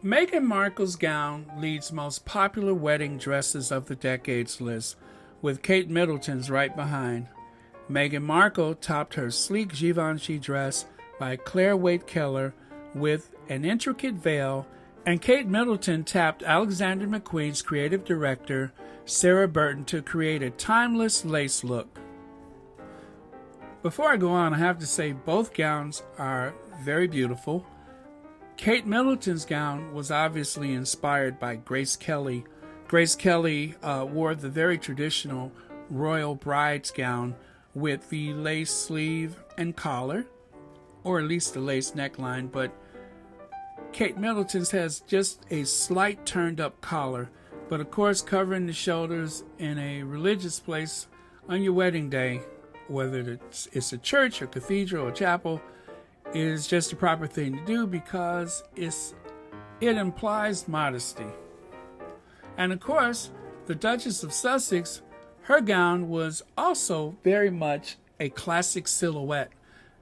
Meghan Markle's gown leads most popular wedding dresses of the decades list, with Kate Middleton's right behind. Meghan Markle topped her sleek Givenchy dress by Claire Waite Keller with an intricate veil, and Kate Middleton tapped Alexander McQueen's creative director, Sarah Burton, to create a timeless lace look. Before I go on, I have to say both gowns are very beautiful. Kate Middleton's gown was obviously inspired by Grace Kelly. Grace Kelly wore the very traditional royal bride's gown with the lace sleeve and collar, or at least the lace neckline, but Kate Middleton's has just a slight turned up collar, but of course covering the shoulders in a religious place on your wedding day, whether it's a church or cathedral or chapel, is just the proper thing to do because it implies modesty. And of course, the Duchess of Sussex, her gown was also very much a classic silhouette.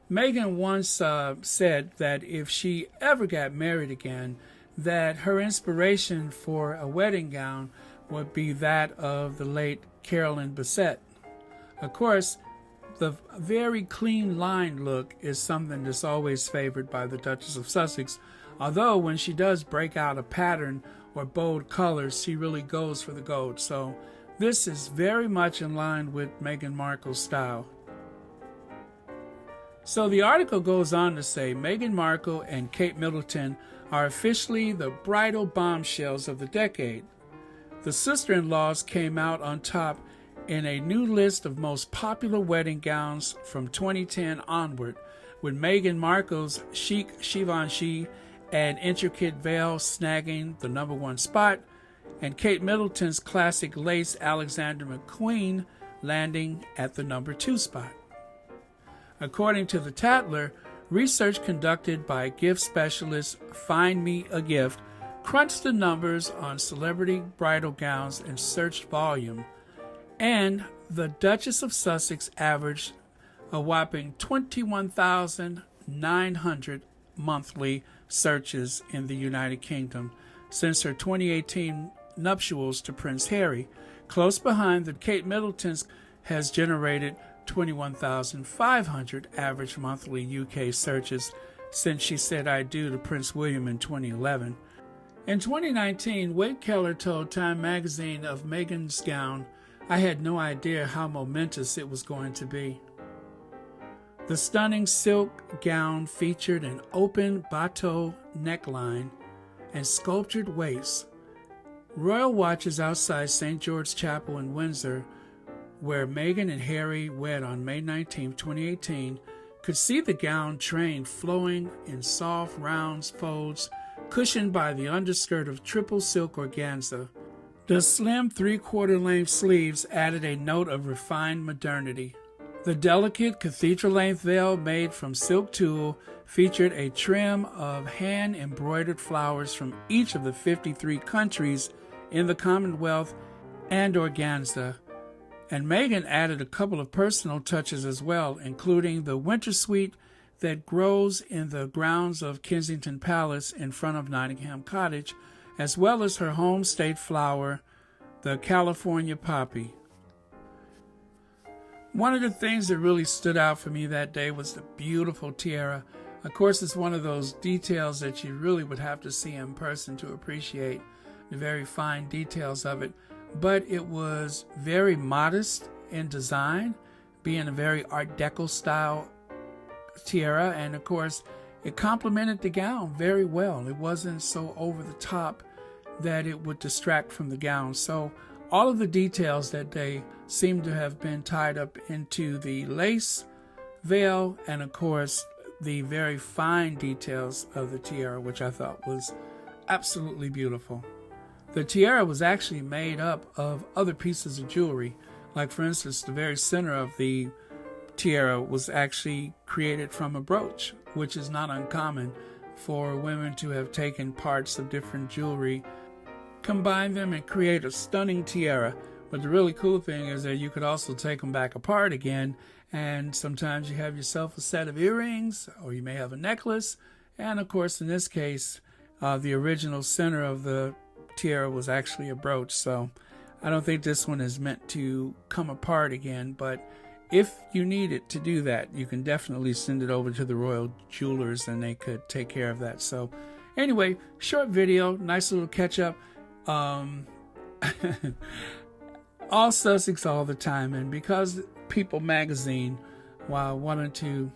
Meghan once said that if she ever got married again, that her inspiration for a wedding gown would be that of the late Carolyn Bessette. Of course, the very clean line look is something that's always favored by the Duchess of Sussex, although when she does break out a pattern or bold colors, she really goes for the gold. So this is very much in line with Meghan Markle's style. So the article goes on to say Meghan Markle and Kate Middleton are officially the bridal bombshells of the decade. The sister-in-laws came out on top in a new list of most popular wedding gowns from 2010 onward, with Meghan Markle's chic Givenchy and intricate veil snagging the number one spot, and Kate Middleton's classic lace Alexander McQueen landing at the number 2 spot. According to the Tatler, research conducted by gift specialist Find Me a Gift crunched the numbers on celebrity bridal gowns and search volume, and the Duchess of Sussex averaged a whopping 21,900 monthly searches in the United Kingdom since her 2018 nuptials to Prince Harry. Close behind, the Kate Middleton's has generated 21,500 average monthly UK searches since she said I do to Prince William in 2011. In 2019, Waite Keller told Time magazine of Meghans Gown, "I had no idea how momentous it was going to be." The stunning silk gown featured an open bateau neckline and sculptured waist. Royal watchers outside St. George's Chapel in Windsor, where Meghan and Harry wed on May 19, 2018, could see the gown train flowing in soft, round folds, cushioned by the underskirt of triple silk organza. The slim three-quarter length sleeves added a note of refined modernity. The delicate cathedral-length veil made from silk tulle featured a trim of hand-embroidered flowers from each of the 53 countries in the Commonwealth and organza. And Meghan added a couple of personal touches as well, including the winter suite that grows in the grounds of Kensington Palace in front of Nottingham Cottage, as well as her home state flower, the California poppy. One of the things that really stood out for me that day was the beautiful tiara. Of course, it's one of those details that you really would have to see in person to appreciate the very fine details of it. But it was very modest in design, being a very Art Deco style tiara, and of course it complemented the gown very well. It wasn't so over the top that it would distract from the gown. So all of the details that day seem to have been tied up into the lace veil and of course the very fine details of the tiara, which I thought was absolutely beautiful. The tiara was actually made up of other pieces of jewelry. Like, for instance, the very center of the tiara was actually created from a brooch, which is not uncommon for women to have taken parts of different jewelry, combine them, and create a stunning tiara. But the really cool thing is that you could also take them back apart again, and sometimes you have yourself a set of earrings, or you may have a necklace, and of course, in this case, The original center of the tiara was actually a brooch, so I don't think this one is meant to come apart again, but if you need it to do that, you can definitely send it over to the Royal Jewelers and they could take care of that. So anyway, short video, nice little catch up. All Sussex all the time, and because People magazine, while wanting to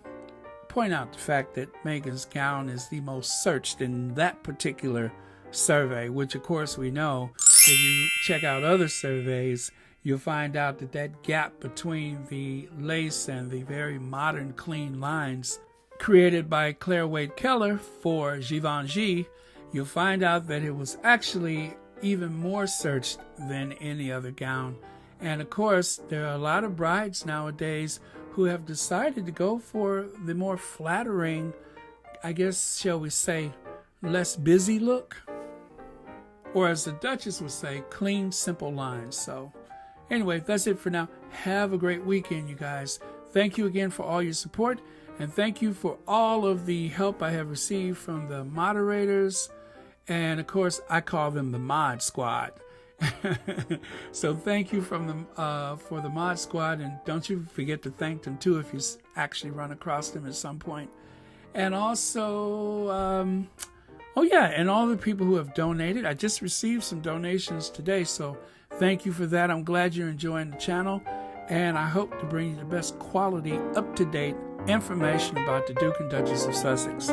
point out the fact that Meghans Gown is the most searched in that particular survey, which of course we know, if you check out other surveys, you'll find out that that gap between the lace and the very modern clean lines created by Claire Wade Keller for Givenchy, you'll find out that it was actually even more searched than any other gown. And of course, there are a lot of brides nowadays who have decided to go for the more flattering, I guess, shall we say, less busy look. Or as the Duchess would say, clean, simple lines. So anyway, that's it for now. Have a great weekend, you guys. Thank you again for all your support. And thank you for all of the help I have received from the moderators. And of course, I call them the Mod Squad. So thank you from the for the Mod Squad, and don't you forget to thank them too if you actually run across them at some point. And also, oh yeah, and all the people who have donated. I just received some donations today, so thank you for that. I'm glad you're enjoying the channel, and I hope to bring you the best quality, up-to-date information about the Duke and Duchess of Sussex.